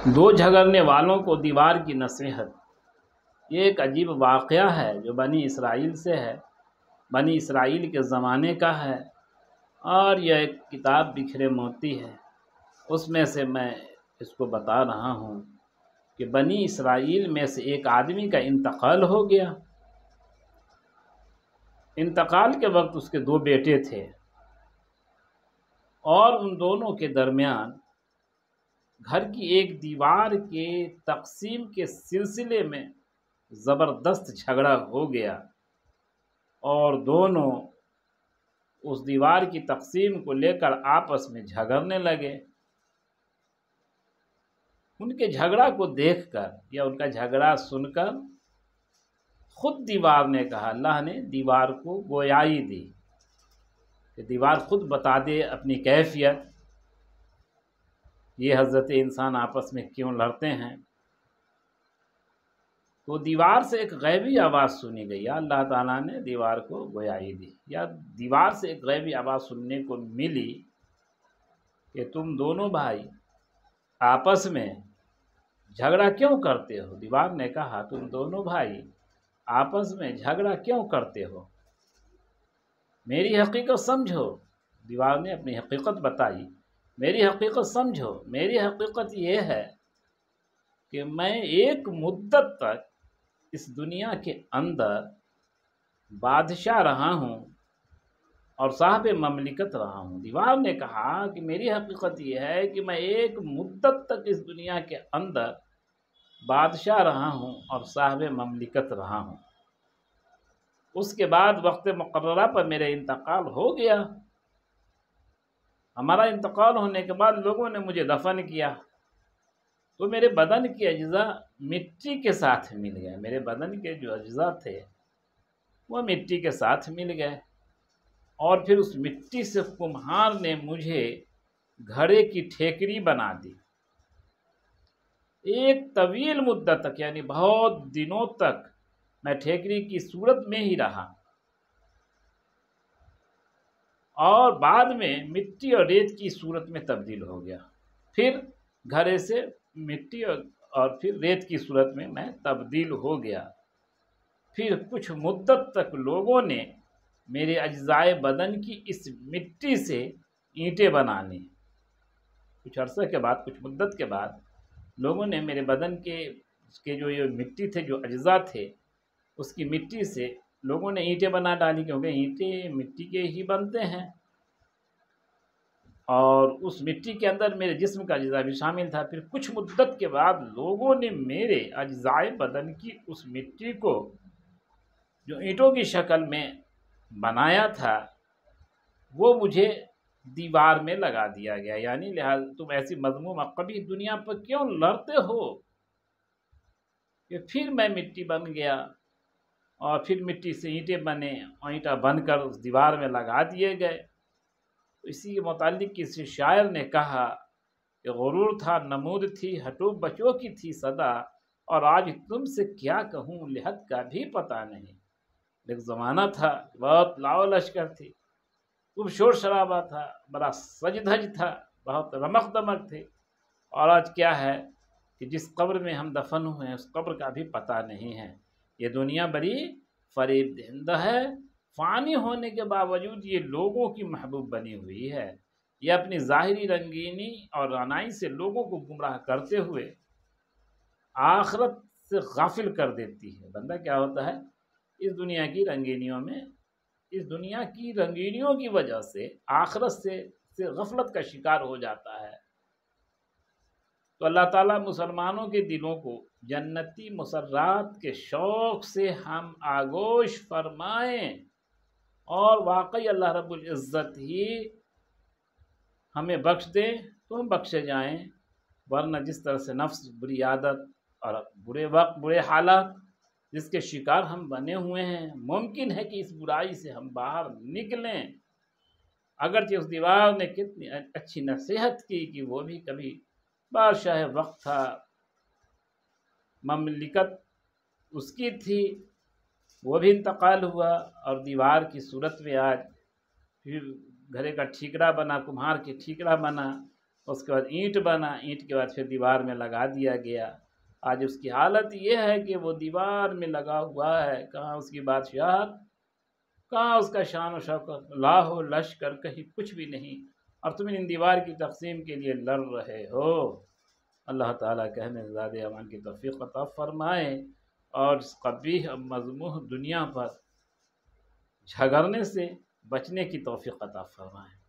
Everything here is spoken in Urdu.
دو جھگڑنے والوں کو دیوار کی نصیحت۔ یہ ایک عجیب واقعہ ہے جو بنی اسرائیل سے ہے، بنی اسرائیل کے زمانے کا ہے، اور یہ ایک کتاب بکھرے موتی ہے۔ اس میں سے میں اس کو بتا رہا ہوں کہ بنی اسرائیل میں سے ایک آدمی کا انتقال ہو گیا۔ انتقال کے وقت اس کے دو بیٹے تھے، اور ان دونوں کے درمیان گھر کی ایک دیوار کے تقسیم کے سلسلے میں زبردست جھگڑا ہو گیا، اور دونوں اس دیوار کی تقسیم کو لے کر آپس میں جھگڑنے لگے۔ ان کے جھگڑا کو دیکھ کر یا ان کا جھگڑا سن کر خود دیوار نے کہا، اللہ نے دیوار کو گویائی دی کہ دیوار خود بتا دے اپنی کیفیت، یہ حضرت انسان آپس میں کیوں لڑتے ہیں۔ تو دیوار سے ایک غیبی آواز سنی گئی، یا اللہ تعالیٰ نے دیوار کو گویائی دی، یا دیوار سے ایک غیبی آواز سننے کو ملی کہ تم دونوں بھائی آپس میں جھگڑا کیوں کرتے ہو۔ دیوار نے کہا، تم دونوں بھائی آپس میں جھگڑا کیوں کرتے ہو، میری حقیقت سمجھو۔ دیوار نے اپنی حقیقت بتائی، میری حقیقت سمجھو، میری حقیقت یہ ہے کہ میں ایک مدت تک اس دنیا کے اندر بادشاہ رہا ہوں اور صاحب مملکت رہا ہوں۔ دیوار نے کہا کہ میری حقیقت یہ ہے کہ میں ایک مدت تک اس دنیا کے اندر بادشاہ رہا ہوں اور صاحب مملکت رہا ہوں، اس کے بعد وقت مقررہ پر میرا انتقال ہو گیا۔ ہمارا انتقال ہونے کے بعد لوگوں نے مجھے دفن کیا، تو میرے بدن کے اجزاء مٹی کے ساتھ مل گئے، میرے بدن کے جو اجزاء تھے وہ مٹی کے ساتھ مل گئے، اور پھر اس مٹی سے کمہار نے مجھے گھڑے کی ٹھیکری بنا دی۔ ایک طویل مدت تک، یعنی بہت دنوں تک میں ٹھیکری کی صورت میں ہی رہا، اور بعد میں مٹی اور ریت کی صورت میں تبدیل ہو گیا، پھر گھڑے سے مٹی اور پھر ریت کی صورت میں تبدیل ہو گیا۔ پھر کچھ مدت تک لوگوں نے میرے اجزائے بدن کی اس مٹی سے اینٹیں بنا لیں۔ کچھ عرصے کے بعد، کچھ مدت کے بعد لوگوں نے میرے بدن کے جو یہ مٹی تھے، جو اجزاء تھے، اس کی مٹی سے لوگوں نے اینٹیں بنا ڈالی، کیونکہ اینٹیں مٹی کے ہی بنتے ہیں، اور اس مٹی کے اندر میرے جسم کا اجزاء بھی شامل تھا۔ پھر کچھ مدت کے بعد لوگوں نے میرے اجزائے بدن کی اس مٹی کو جو اینٹوں کی شکل میں بنایا تھا وہ مجھے دیوار میں لگا دیا گیا، یعنی لہٰذا تم ایسی مذموم قبیح دنیا پر کیوں لڑتے ہو۔ کہ پھر میں مٹی بن گیا، اور پھر مٹی سے اینٹیں بنے، اور اینٹیں بن کر اس دیوار میں لگا دیے گئے۔ تو اسی کے متعلق کسی شاعر نے کہا کہ غرور تھا، نمود تھی، ہٹو بچوں کی تھی صدا، اور آج تم سے کیا کہوں، لحد کا بھی پتہ نہیں۔ ایک زمانہ تھا، بہت لاؤ لشکر تھی، خوب شور شرابہ تھا، بڑا سج دھج تھا، بہت رمق دمق تھی، اور آج کیا ہے کہ جس قبر میں ہم دفن ہوئے ہیں اس قبر کا بھی پتہ نہیں ہے۔ یہ دنیا بڑی فریب دہندہ ہے، فانی ہونے کے باوجود یہ لوگوں کی محبوب بنی ہوئی ہے۔ یہ اپنی ظاہری رنگینی اور رعنائی سے لوگوں کو گمراہ کرتے ہوئے آخرت سے غافل کر دیتی ہے۔ بندہ کیا ہوتا ہے، اس دنیا کی رنگینیوں میں، اس دنیا کی رنگینیوں کی وجہ سے آخرت سے غفلت کا شکار ہو جاتا ہے۔ تو اللہ تعالیٰ مسلمانوں کے دلوں کو جنتی مسرات کے شوق سے ہم آگوش فرمائیں، اور واقعی اللہ رب العزت ہی ہمیں بخش دیں تو ہم بخشے جائیں، ورنہ جس طرح سے نفس، بری عادت اور برے وقت، برے حالات جس کے شکار ہم بنے ہوئے ہیں، ممکن ہے کہ اس برائی سے ہم باہر نکلیں۔ اگرچہ اس دیوار نے کتنی اچھی نصیحت کی کہ وہ بھی کبھی بادشاہ وقت تھا، مملکت اس کی تھی، وہ بھی انتقال ہوا، اور دیوار کی صورت میں آج پھر گھڑے کا ٹھیکرا بنا، کمہار کی ٹھیکرا بنا، اس کے بعد اینٹ بنا، اینٹ کے بعد پھر دیوار میں لگا دیا گیا۔ آج اس کی حالت یہ ہے کہ وہ دیوار میں لگا ہوا ہے، کہاں اس کی بادشاہت، کہاں اس کا شان و شوکت، لاہ و لشکر کہیں کچھ بھی نہیں، اور تم ان دیوار کی تقسیم کے لیے لڑ رہے ہو۔ اللہ تعالیٰ کہنے زیادہ امان کی توفیق عطا فرمائے، اور اس قبیح اور مذموم دنیا پر جھگڑنے سے بچنے کی توفیق عطا فرمائے۔